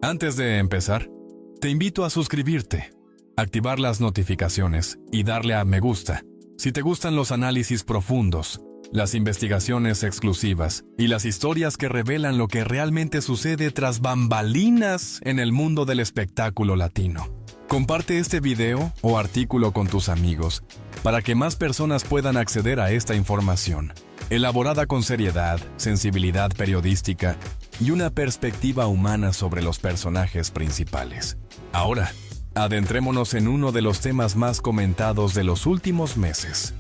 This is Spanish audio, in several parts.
Antes de empezar, te invito a suscribirte, activar las notificaciones y darle a me gusta si te gustan los análisis profundos, las investigaciones exclusivas y las historias que revelan lo que realmente sucede tras bambalinas en el mundo del espectáculo latino. Comparte este video o artículo con tus amigos para que más personas puedan acceder a esta información, elaborada con seriedad, sensibilidad periodística y una perspectiva humana sobre los personajes principales. Ahora, adentrémonos en uno de los temas más comentados de los últimos meses.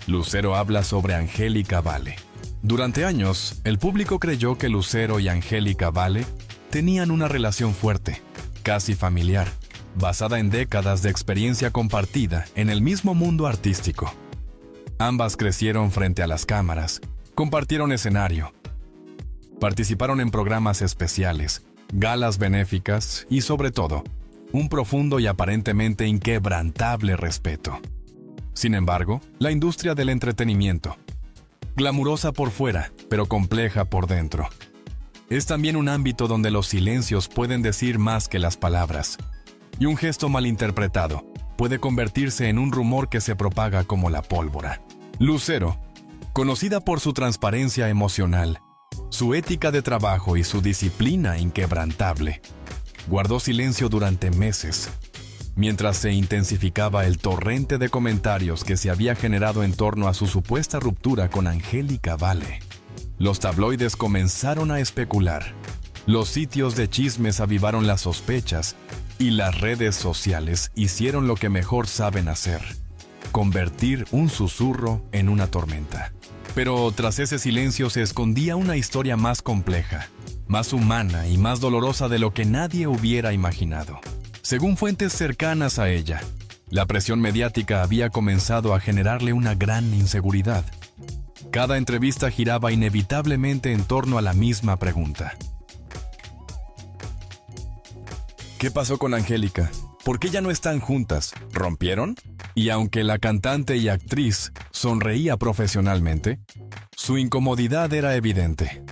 Lucero habla sobre Angélica Vale. Durante años, el público creyó que Lucero y Angélica Vale tenían una relación fuerte, casi familiar, basada en décadas de experiencia compartida en el mismo mundo artístico. Ambas crecieron frente a las cámaras, compartieron escenario, participaron en programas especiales, galas benéficas y, sobre todo, un profundo y aparentemente inquebrantable respeto. Sin embargo, la industria del entretenimiento, glamurosa por fuera, pero compleja por dentro, es también un ámbito donde los silencios pueden decir más que las palabras, y un gesto malinterpretado puede convertirse en un rumor que se propaga como la pólvora. Lucero, conocida por su transparencia emocional, su ética de trabajo y su disciplina inquebrantable, guardó silencio durante meses, mientras se intensificaba el torrente de comentarios que se había generado en torno a su supuesta ruptura con Angélica Vale. Los tabloides comenzaron a especular, los sitios de chismes avivaron las sospechas y las redes sociales hicieron lo que mejor saben hacer: convertir un susurro en una tormenta. Pero tras ese silencio se escondía una historia más compleja, más humana y más dolorosa de lo que nadie hubiera imaginado. Según fuentes cercanas a ella, la presión mediática había comenzado a generarle una gran inseguridad. Cada entrevista giraba inevitablemente en torno a la misma pregunta: ¿qué pasó con Angélica? ¿Por qué ya no están juntas? ¿Rompieron? Y aunque la cantante y actriz sonreía profesionalmente, su incomodidad era evidente.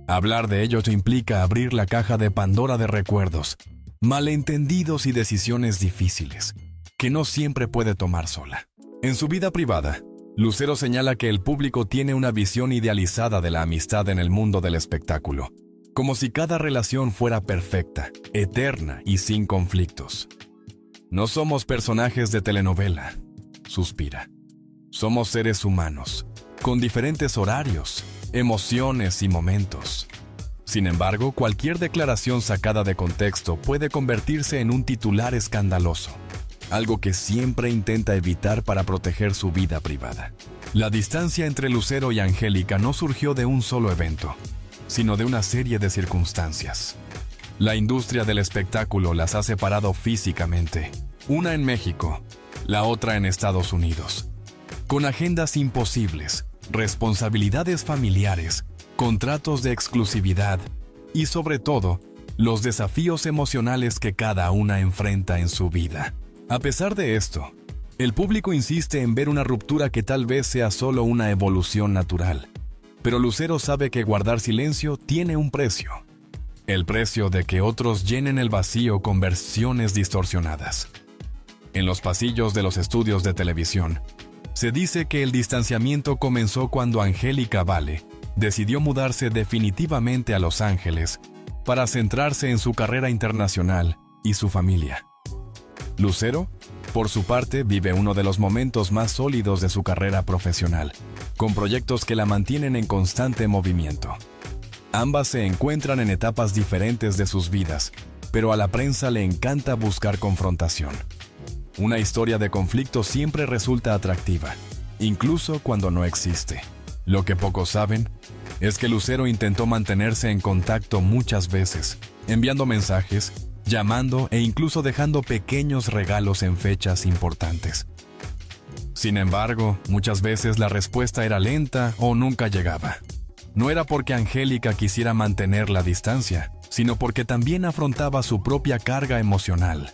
Hablar de ello implica abrir la caja de Pandora de recuerdos, malentendidos y decisiones difíciles, que no siempre puede tomar sola. En su vida privada, Lucero señala que el público tiene una visión idealizada de la amistad en el mundo del espectáculo, como si cada relación fuera perfecta, eterna y sin conflictos. No somos personajes de telenovela, suspira. Somos seres humanos, con diferentes horarios, emociones y momentos. Sin embargo, cualquier declaración sacada de contexto puede convertirse en un titular escandaloso, algo que siempre intenta evitar para proteger su vida privada. La distancia entre Lucero y Angélica no surgió de un solo evento, sino de una serie de circunstancias. La industria del espectáculo las ha separado físicamente, una en México, la otra en Estados Unidos, con agendas imposibles, responsabilidades familiares, contratos de exclusividad y, sobre todo, los desafíos emocionales que cada una enfrenta en su vida. A pesar de esto, el público insiste en ver una ruptura que tal vez sea solo una evolución natural. Pero Lucero sabe que guardar silencio tiene un precio. El precio de que otros llenen el vacío con versiones distorsionadas. En los pasillos de los estudios de televisión, se dice que el distanciamiento comenzó cuando Angélica Vale decidió mudarse definitivamente a Los Ángeles para centrarse en su carrera internacional y su familia. Lucero, por su parte, vive uno de los momentos más sólidos de su carrera profesional, con proyectos que la mantienen en constante movimiento. Ambas se encuentran en etapas diferentes de sus vidas, pero a la prensa le encanta buscar confrontación. Una historia de conflicto siempre resulta atractiva, incluso cuando no existe. Lo que pocos saben es que Lucero intentó mantenerse en contacto muchas veces, enviando mensajes, llamando e incluso dejando pequeños regalos en fechas importantes. Sin embargo, muchas veces la respuesta era lenta o nunca llegaba. No era porque Angélica quisiera mantener la distancia, sino porque también afrontaba su propia carga emocional,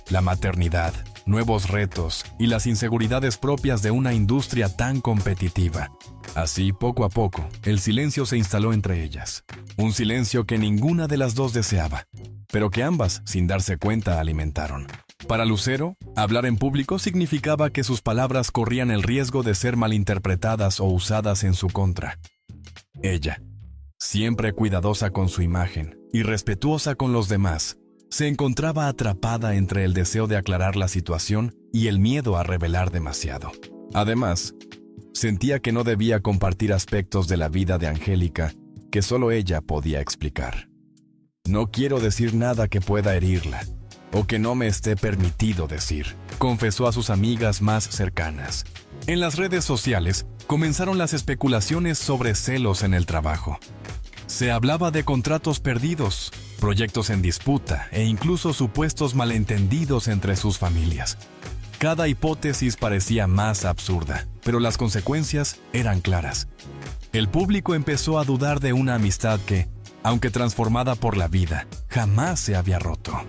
la maternidad, nuevos retos y las inseguridades propias de una industria tan competitiva. Así, poco a poco, el silencio se instaló entre ellas. Un silencio que ninguna de las dos deseaba, pero que ambas, sin darse cuenta, alimentaron. Para Lucero, hablar en público significaba que sus palabras corrían el riesgo de ser malinterpretadas o usadas en su contra. Ella, siempre cuidadosa con su imagen y respetuosa con los demás, se encontraba atrapada entre el deseo de aclarar la situación y el miedo a revelar demasiado. Además, sentía que no debía compartir aspectos de la vida de Angélica que solo ella podía explicar. «No quiero decir nada que pueda herirla, o que no me esté permitido decir», confesó a sus amigas más cercanas. En las redes sociales comenzaron las especulaciones sobre celos en el trabajo. Se hablaba de contratos perdidos, proyectos en disputa e incluso supuestos malentendidos entre sus familias. Cada hipótesis parecía más absurda, pero las consecuencias eran claras. El público empezó a dudar de una amistad que, aunque transformada por la vida, jamás se había roto.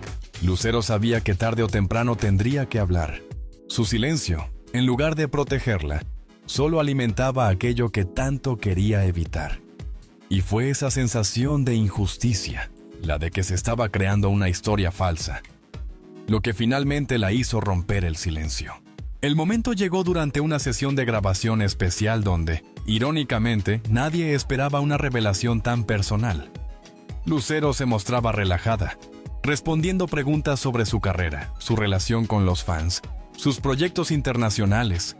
Lucero sabía que tarde o temprano tendría que hablar. Su silencio, en lugar de protegerla, solo alimentaba aquello que tanto quería evitar. Y fue esa sensación de injusticia, la de que se estaba creando una historia falsa, lo que finalmente la hizo romper el silencio. El momento llegó durante una sesión de grabación especial donde, irónicamente, nadie esperaba una revelación tan personal. Lucero se mostraba relajada, respondiendo preguntas sobre su carrera, su relación con los fans, sus proyectos internacionales,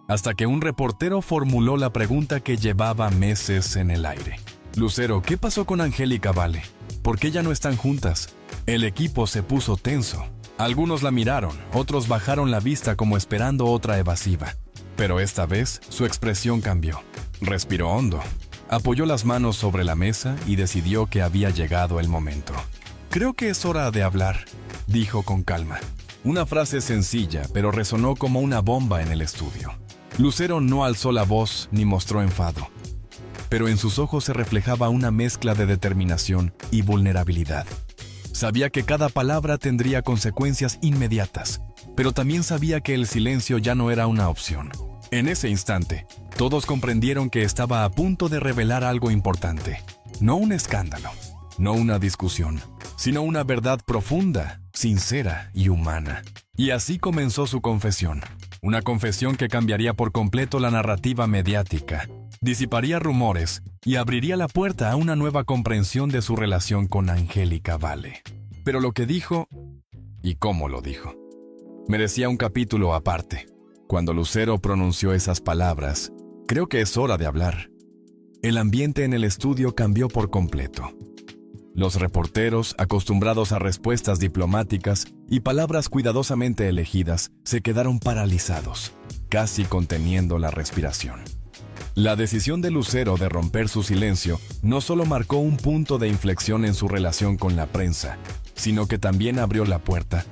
hasta que un reportero formuló la pregunta que llevaba meses en el aire. «Lucero, ¿qué pasó con Angélica Vale? ¿Por qué ya no están juntas?» El equipo se puso tenso. Algunos la miraron, otros bajaron la vista como esperando otra evasiva. Pero esta vez su expresión cambió. Respiró hondo, apoyó las manos sobre la mesa y decidió que había llegado el momento. «Creo que es hora de hablar», dijo con calma. Una frase sencilla, pero resonó como una bomba en el estudio. Lucero no alzó la voz ni mostró enfado, pero en sus ojos se reflejaba una mezcla de determinación y vulnerabilidad. Sabía que cada palabra tendría consecuencias inmediatas, pero también sabía que el silencio ya no era una opción. En ese instante, todos comprendieron que estaba a punto de revelar algo importante. No un escándalo, no una discusión, sino una verdad profunda, sincera y humana. Y así comenzó su confesión. Una confesión que cambiaría por completo la narrativa mediática, disiparía rumores y abriría la puerta a una nueva comprensión de su relación con Angélica Vale. Pero lo que dijo, y cómo lo dijo, merecía un capítulo aparte. Cuando Lucero pronunció esas palabras, «Creo que es hora de hablar», el ambiente en el estudio cambió por completo. Los reporteros, acostumbrados a respuestas diplomáticas y palabras cuidadosamente elegidas, se quedaron paralizados, casi conteniendo la respiración. La decisión de Lucero de romper su silencio no solo marcó un punto de inflexión en su relación con la prensa, sino que también abrió la puerta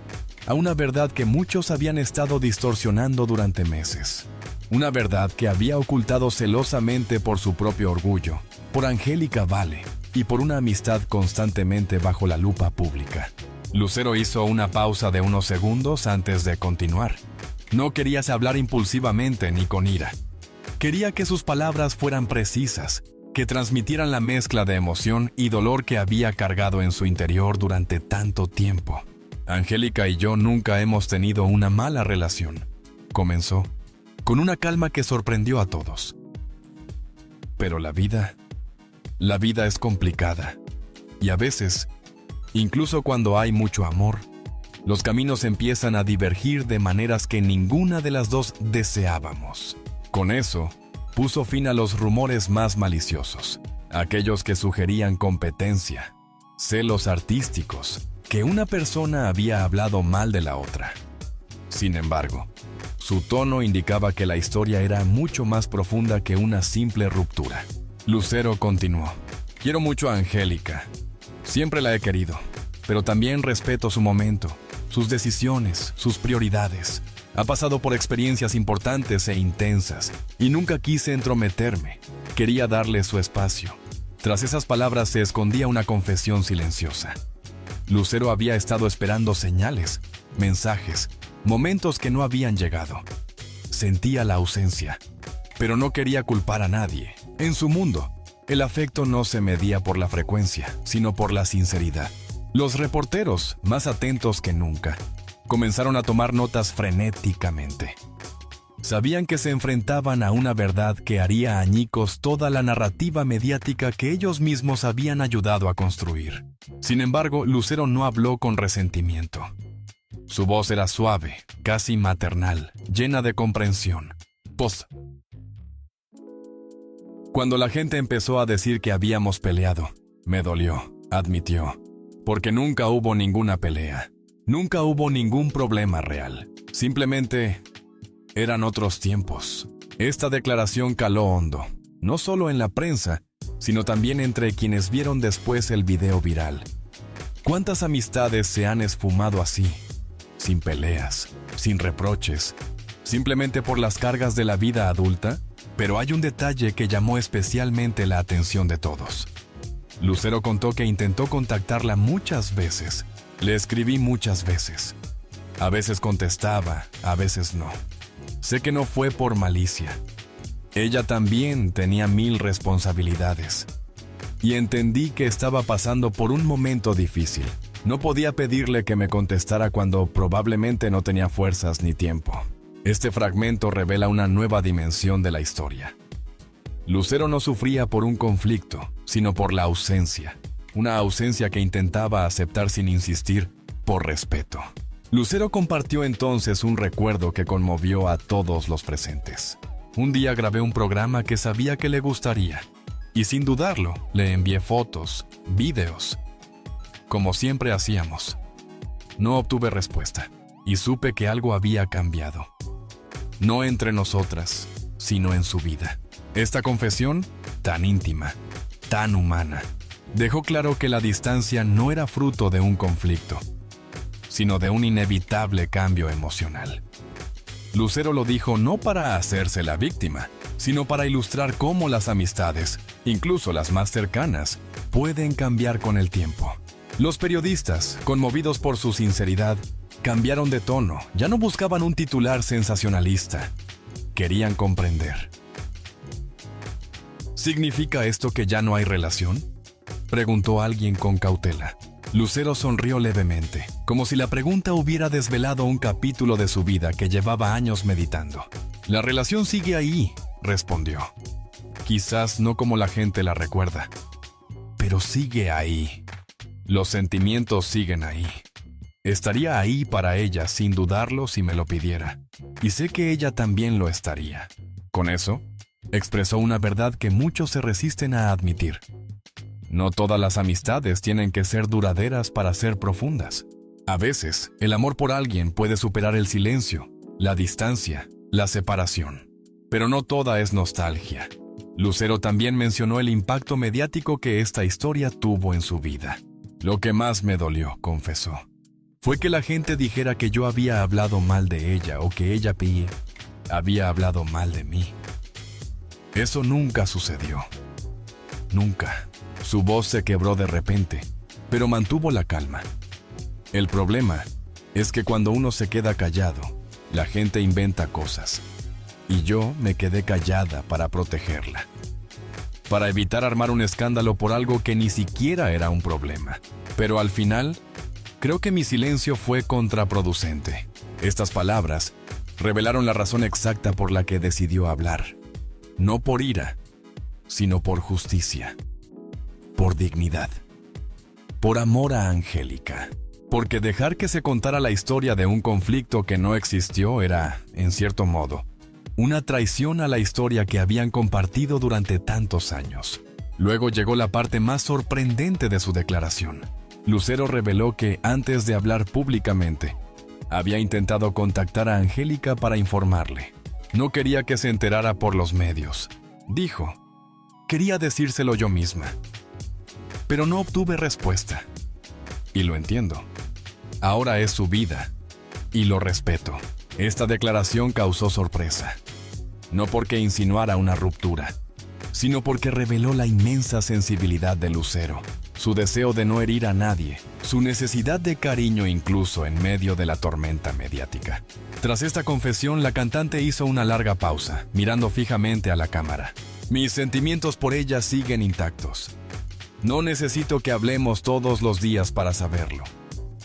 a una verdad que muchos habían estado distorsionando durante meses. Una verdad que había ocultado celosamente por su propio orgullo, por Angélica Vale y por una amistad constantemente bajo la lupa pública. Lucero hizo una pausa de unos segundos antes de continuar. No quería hablar impulsivamente ni con ira. Quería que sus palabras fueran precisas, que transmitieran la mezcla de emoción y dolor que había cargado en su interior durante tanto tiempo. «Angélica y yo nunca hemos tenido una mala relación», comenzó, con una calma que sorprendió a todos. «Pero la vida es complicada, y a veces, incluso cuando hay mucho amor, los caminos empiezan a divergir de maneras que ninguna de las dos deseábamos». Con eso, puso fin a los rumores más maliciosos, aquellos que sugerían competencia, celos artísticos, que una persona había hablado mal de la otra. Sin embargo, su tono indicaba que la historia era mucho más profunda que una simple ruptura. Lucero continuó: «Quiero mucho a Angélica. Siempre la he querido, pero también respeto su momento, sus decisiones, sus prioridades. Ha pasado por experiencias importantes e intensas, y nunca quise entrometerme. Quería darle su espacio». Tras esas palabras se escondía una confesión silenciosa. Lucero había estado esperando señales, mensajes, momentos que no habían llegado. Sentía la ausencia, pero no quería culpar a nadie. En su mundo, el afecto no se medía por la frecuencia, sino por la sinceridad. Los reporteros, más atentos que nunca, comenzaron a tomar notas frenéticamente. Sabían que se enfrentaban a una verdad que haría añicos toda la narrativa mediática que ellos mismos habían ayudado a construir. Sin embargo, Lucero no habló con resentimiento. Su voz era suave, casi maternal, llena de comprensión. Cuando la gente empezó a decir que habíamos peleado, me dolió, admitió, porque nunca hubo ninguna pelea. Nunca hubo ningún problema real. Simplemente eran otros tiempos. Esta declaración caló hondo, no solo en la prensa, sino también entre quienes vieron después el video viral. ¿Cuántas amistades se han esfumado así? Sin peleas, sin reproches, simplemente por las cargas de la vida adulta. Pero hay un detalle que llamó especialmente la atención de todos. Lucero contó que intentó contactarla muchas veces. Le escribí muchas veces. A veces contestaba, a veces no. Sé que no fue por malicia. Ella también tenía 1000 responsabilidades. Y entendí que estaba pasando por un momento difícil. No podía pedirle que me contestara cuando probablemente no tenía fuerzas ni tiempo. Este fragmento revela una nueva dimensión de la historia. Lucero no sufría por un conflicto, sino por la ausencia. Una ausencia que intentaba aceptar sin insistir, por respeto. Lucero compartió entonces un recuerdo que conmovió a todos los presentes. Un día grabé un programa que sabía que le gustaría, y sin dudarlo, le envié fotos, videos, como siempre hacíamos. No obtuve respuesta, y supe que algo había cambiado. No entre nosotras, sino en su vida. Esta confesión, tan íntima, tan humana, dejó claro que la distancia no era fruto de un conflicto, sino de un inevitable cambio emocional. Lucero lo dijo no para hacerse la víctima, sino para ilustrar cómo las amistades, incluso las más cercanas, pueden cambiar con el tiempo. Los periodistas, conmovidos por su sinceridad, cambiaron de tono. Ya no buscaban un titular sensacionalista. Querían comprender. ¿Significa esto que ya no hay relación?, preguntó alguien con cautela. Lucero sonrió levemente, como si la pregunta hubiera desvelado un capítulo de su vida que llevaba años meditando. La relación sigue ahí, respondió. Quizás no como la gente la recuerda, pero sigue ahí. Los sentimientos siguen ahí. Estaría ahí para ella sin dudarlo si me lo pidiera. Y sé que ella también lo estaría. Con eso, expresó una verdad que muchos se resisten a admitir. No todas las amistades tienen que ser duraderas para ser profundas. A veces, el amor por alguien puede superar el silencio, la distancia, la separación. Pero no toda es nostalgia. Lucero también mencionó el impacto mediático que esta historia tuvo en su vida. Lo que más me dolió, confesó, fue que la gente dijera que yo había hablado mal de ella o que ella había hablado mal de mí. Eso nunca sucedió. Nunca. Su voz se quebró de repente, pero mantuvo la calma. El problema es que cuando uno se queda callado, la gente inventa cosas. Y yo me quedé callada para protegerla. Para evitar armar un escándalo por algo que ni siquiera era un problema. Pero al final, creo que mi silencio fue contraproducente. Estas palabras revelaron la razón exacta por la que decidió hablar. No por ira, sino por justicia. Por dignidad. Por amor a Angélica. Porque dejar que se contara la historia de un conflicto que no existió era, en cierto modo, una traición a la historia que habían compartido durante tantos años. Luego llegó la parte más sorprendente de su declaración. Lucero reveló que, antes de hablar públicamente, había intentado contactar a Angélica para informarle. No quería que se enterara por los medios. Dijo, quería decírselo yo misma. Pero no obtuve respuesta. Y lo entiendo. Ahora es su vida. Y lo respeto. Esta declaración causó sorpresa. No porque insinuara una ruptura, sino porque reveló la inmensa sensibilidad de Lucero, su deseo de no herir a nadie, su necesidad de cariño incluso en medio de la tormenta mediática. Tras esta confesión, la cantante hizo una larga pausa, mirando fijamente a la cámara. Mis sentimientos por ella siguen intactos. No necesito que hablemos todos los días para saberlo.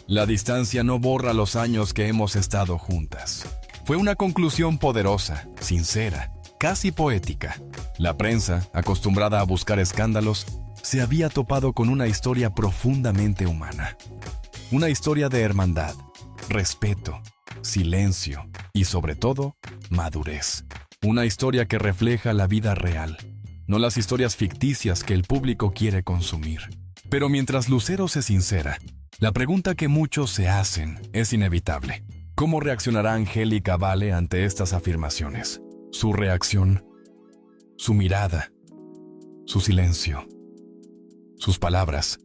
La distancia no borra los años que hemos estado juntas. Fue una conclusión poderosa, sincera, casi poética. La prensa, acostumbrada a buscar escándalos, se había topado con una historia profundamente humana. Una historia de hermandad, respeto, silencio y, sobre todo, madurez. Una historia que refleja la vida real, no las historias ficticias que el público quiere consumir. Pero mientras Lucero se sincera, la pregunta que muchos se hacen es inevitable. ¿Cómo reaccionará Angélica Vale ante estas afirmaciones? Su reacción, su mirada, su silencio, sus palabras,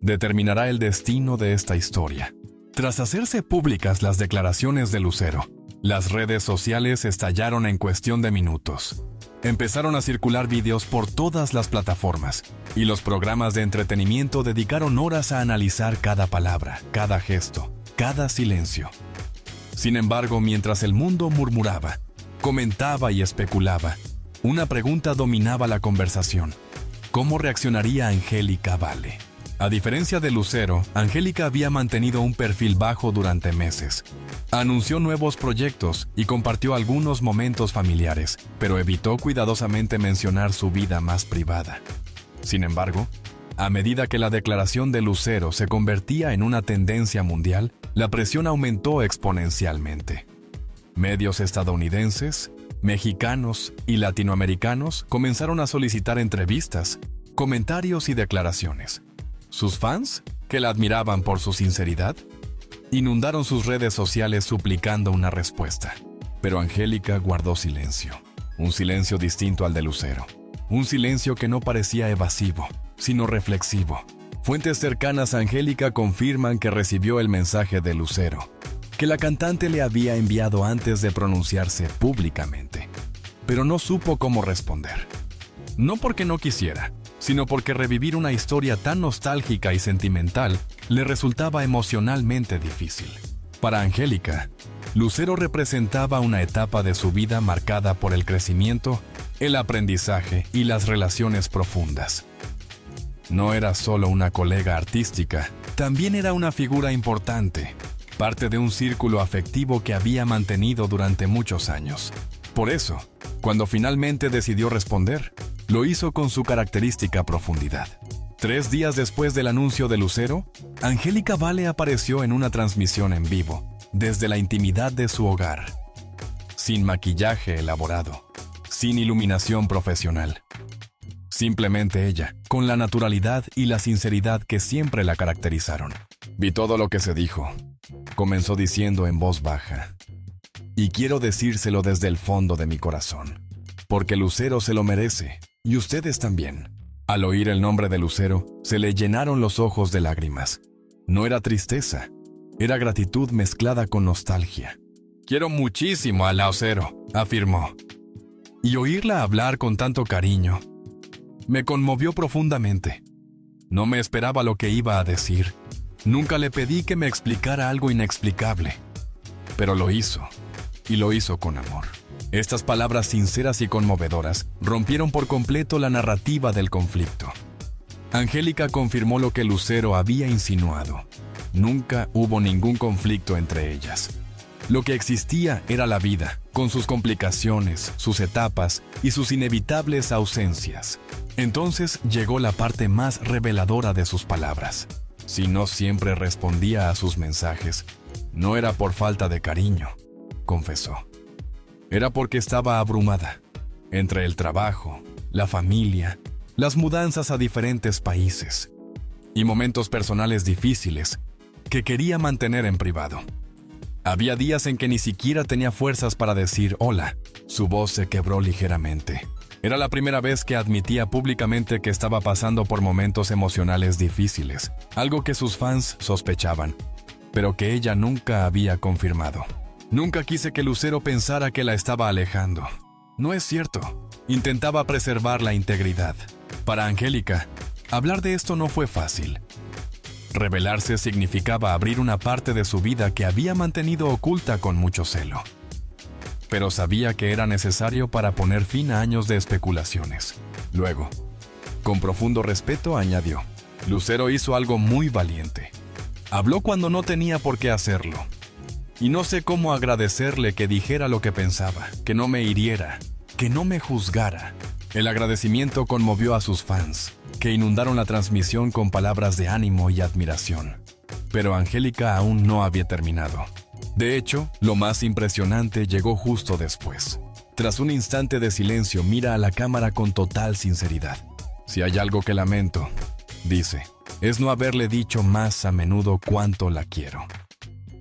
determinará el destino de esta historia. Tras hacerse públicas las declaraciones de Lucero, las redes sociales estallaron en cuestión de minutos. Empezaron a circular videos por todas las plataformas, y los programas de entretenimiento dedicaron horas a analizar cada palabra, cada gesto, cada silencio. Sin embargo, mientras el mundo murmuraba, comentaba y especulaba, una pregunta dominaba la conversación. ¿Cómo reaccionaría Angélica Vale? A diferencia de Lucero, Angélica había mantenido un perfil bajo durante meses. Anunció nuevos proyectos y compartió algunos momentos familiares, pero evitó cuidadosamente mencionar su vida más privada. Sin embargo, a medida que la declaración de Lucero se convertía en una tendencia mundial, la presión aumentó exponencialmente. Medios estadounidenses, mexicanos y latinoamericanos comenzaron a solicitar entrevistas, comentarios y declaraciones. Sus fans, que la admiraban por su sinceridad, inundaron sus redes sociales suplicando una respuesta. Pero Angélica guardó silencio. Un silencio distinto al de Lucero. Un silencio que no parecía evasivo, sino reflexivo. Fuentes cercanas a Angélica confirman que recibió el mensaje de Lucero, que la cantante le había enviado antes de pronunciarse públicamente. Pero no supo cómo responder. No porque no quisiera, sino porque revivir una historia tan nostálgica y sentimental le resultaba emocionalmente difícil. Para Angélica, Lucero representaba una etapa de su vida marcada por el crecimiento, el aprendizaje y las relaciones profundas. No era solo una colega artística, también era una figura importante, parte de un círculo afectivo que había mantenido durante muchos años. Por eso, cuando finalmente decidió responder, lo hizo con su característica profundidad. 3 días después del anuncio de Lucero, Angélica Vale apareció en una transmisión en vivo, desde la intimidad de su hogar. Sin maquillaje elaborado, sin iluminación profesional. Simplemente ella, con la naturalidad y la sinceridad que siempre la caracterizaron. Vi todo lo que se dijo. Comenzó diciendo en voz baja. Y quiero decírselo desde el fondo de mi corazón. Porque Lucero se lo merece. Y ustedes también. Al oír el nombre de Lucero, se le llenaron los ojos de lágrimas. No era tristeza, era gratitud mezclada con nostalgia. Quiero muchísimo a Lucero, afirmó. Y oírla hablar con tanto cariño me conmovió profundamente. No me esperaba lo que iba a decir. Nunca le pedí que me explicara algo inexplicable. Pero lo hizo, y lo hizo con amor. Estas palabras sinceras y conmovedoras rompieron por completo la narrativa del conflicto. Angélica confirmó lo que Lucero había insinuado. Nunca hubo ningún conflicto entre ellas. Lo que existía era la vida, con sus complicaciones, sus etapas y sus inevitables ausencias. Entonces llegó la parte más reveladora de sus palabras. Si no siempre respondía a sus mensajes, no era por falta de cariño, confesó. Era porque estaba abrumada, entre el trabajo, la familia, las mudanzas a diferentes países y momentos personales difíciles que quería mantener en privado. Había días en que ni siquiera tenía fuerzas para decir hola. Su voz se quebró ligeramente. Era la primera vez que admitía públicamente que estaba pasando por momentos emocionales difíciles, algo que sus fans sospechaban, pero que ella nunca había confirmado. Nunca quise que Lucero pensara que la estaba alejando. No es cierto. Intentaba preservar la integridad. Para Angélica, hablar de esto no fue fácil. Revelarse significaba abrir una parte de su vida que había mantenido oculta con mucho celo. Pero sabía que era necesario para poner fin a años de especulaciones. Luego, con profundo respeto, añadió: Lucero hizo algo muy valiente. Habló cuando no tenía por qué hacerlo. Y no sé cómo agradecerle que dijera lo que pensaba, que no me hiriera, que no me juzgara. El agradecimiento conmovió a sus fans, que inundaron la transmisión con palabras de ánimo y admiración. Pero Angélica aún no había terminado. De hecho, lo más impresionante llegó justo después. Tras un instante de silencio, mira a la cámara con total sinceridad. Si hay algo que lamento, dice, es no haberle dicho más a menudo cuánto la quiero.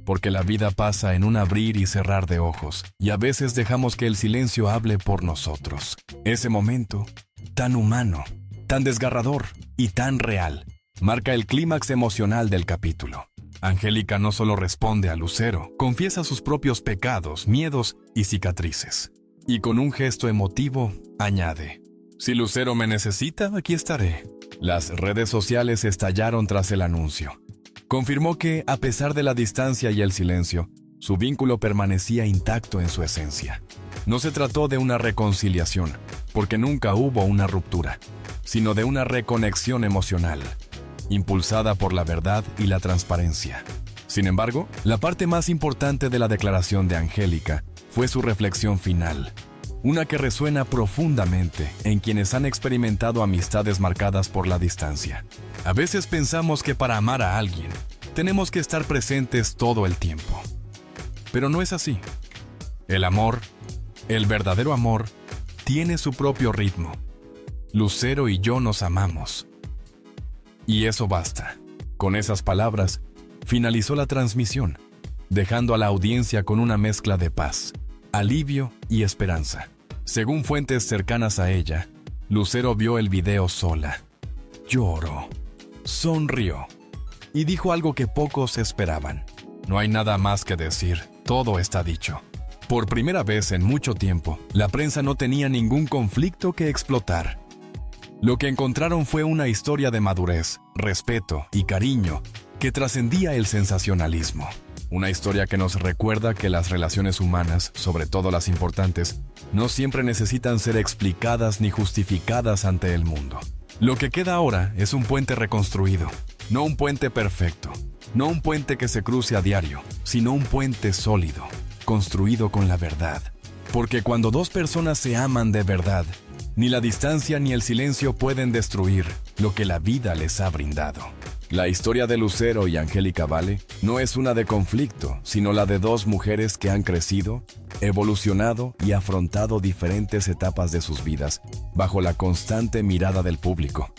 Porque la vida pasa en un abrir y cerrar de ojos, y a veces dejamos que el silencio hable por nosotros. Ese momento, tan humano, tan desgarrador y tan real, marca el clímax emocional del capítulo. Angélica no solo responde a Lucero, confiesa sus propios pecados, miedos y cicatrices. Y con un gesto emotivo, añade: si Lucero me necesita, aquí estaré. Las redes sociales estallaron tras el anuncio. Confirmó que, a pesar de la distancia y el silencio, su vínculo permanecía intacto en su esencia. No se trató de una reconciliación, porque nunca hubo una ruptura, sino de una reconexión emocional, impulsada por la verdad y la transparencia. Sin embargo, la parte más importante de la declaración de Angélica fue su reflexión final, una que resuena profundamente en quienes han experimentado amistades marcadas por la distancia. A veces pensamos que para amar a alguien, tenemos que estar presentes todo el tiempo. Pero no es así. El amor, el verdadero amor, tiene su propio ritmo. Lucero y yo nos amamos. Y eso basta. Con esas palabras, finalizó la transmisión, dejando a la audiencia con una mezcla de paz, alivio y esperanza. Según fuentes cercanas a ella, Lucero vio el video sola. Lloró, sonrió y dijo algo que pocos esperaban. No hay nada más que decir, todo está dicho. Por primera vez en mucho tiempo, la prensa no tenía ningún conflicto que explotar. Lo que encontraron fue una historia de madurez, respeto y cariño que trascendía el sensacionalismo. Una historia que nos recuerda que las relaciones humanas, sobre todo las importantes, no siempre necesitan ser explicadas ni justificadas ante el mundo. Lo que queda ahora es un puente reconstruido, no un puente perfecto, no un puente que se cruce a diario, sino un puente sólido, construido con la verdad. Porque cuando dos personas se aman de verdad, ni la distancia ni el silencio pueden destruir lo que la vida les ha brindado. La historia de Lucero y Angélica Vale no es una de conflicto, sino la de dos mujeres que han crecido, evolucionado y afrontado diferentes etapas de sus vidas bajo la constante mirada del público.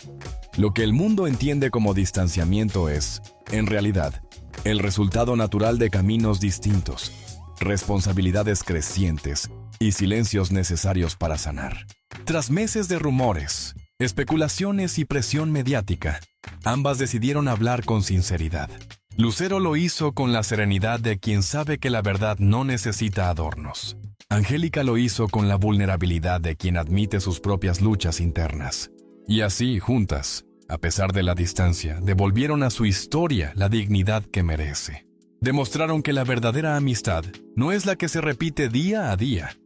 Lo que el mundo entiende como distanciamiento es, en realidad, el resultado natural de caminos distintos, responsabilidades crecientes y silencios necesarios para sanar. Tras meses de rumores, especulaciones y presión mediática, ambas decidieron hablar con sinceridad. Lucero lo hizo con la serenidad de quien sabe que la verdad no necesita adornos. Angélica lo hizo con la vulnerabilidad de quien admite sus propias luchas internas. Y así, juntas, a pesar de la distancia, devolvieron a su historia la dignidad que merece. Demostraron que la verdadera amistad no es la que se repite día a día,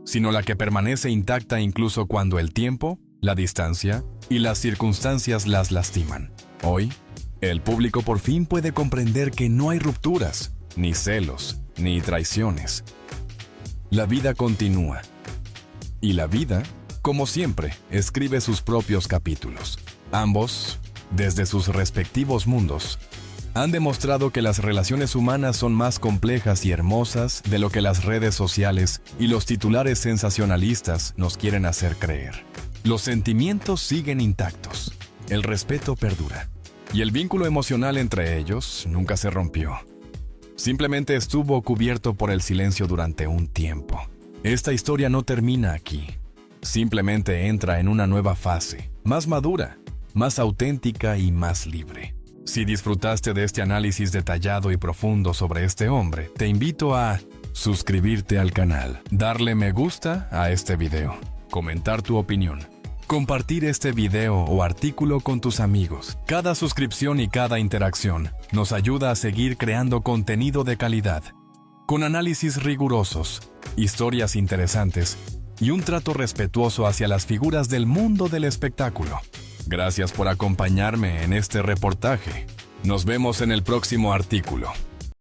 sino la que permanece intacta incluso cuando el tiempo, la distancia y las circunstancias las lastiman. Hoy, el público por fin puede comprender que no hay rupturas, ni celos, ni traiciones. La vida continúa. Y la vida, como siempre, escribe sus propios capítulos. Ambos, desde sus respectivos mundos, han demostrado que las relaciones humanas son más complejas y hermosas de lo que las redes sociales y los titulares sensacionalistas nos quieren hacer creer. Los sentimientos siguen intactos, el respeto perdura, y el vínculo emocional entre ellos nunca se rompió. Simplemente estuvo cubierto por el silencio durante un tiempo. Esta historia no termina aquí. Simplemente entra en una nueva fase, más madura, más auténtica y más libre. Si disfrutaste de este análisis detallado y profundo sobre este hombre, te invito a suscribirte al canal, darle me gusta a este video, comentar tu opinión compartir este video o artículo con tus amigos. Cada suscripción y cada interacción nos ayuda a seguir creando contenido de calidad, con análisis rigurosos, historias interesantes y un trato respetuoso hacia las figuras del mundo del espectáculo. Gracias por acompañarme en este reportaje. Nos vemos en el próximo artículo.